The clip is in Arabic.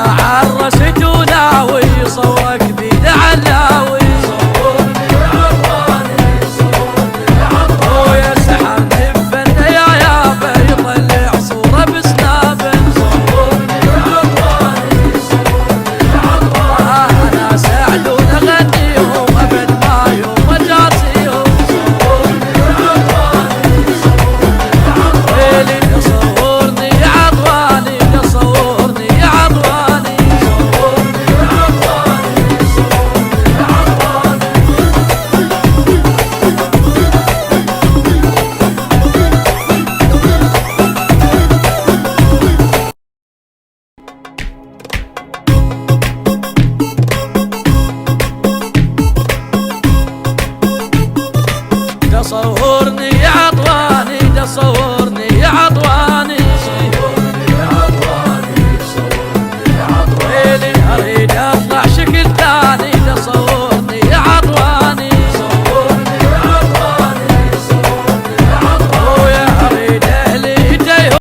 عرست وناوي صورك بيد علاوي صورني عطواني صورني عطواني ويا سحرني بفن يا بيطلع صورة بسناب صورني عطواني صورني عطواني انا سعلون اغنيهم ابد ما يوم اجاسيهم صورني عطواني صورني عطواني صورني عطواني صورني عطواني صورني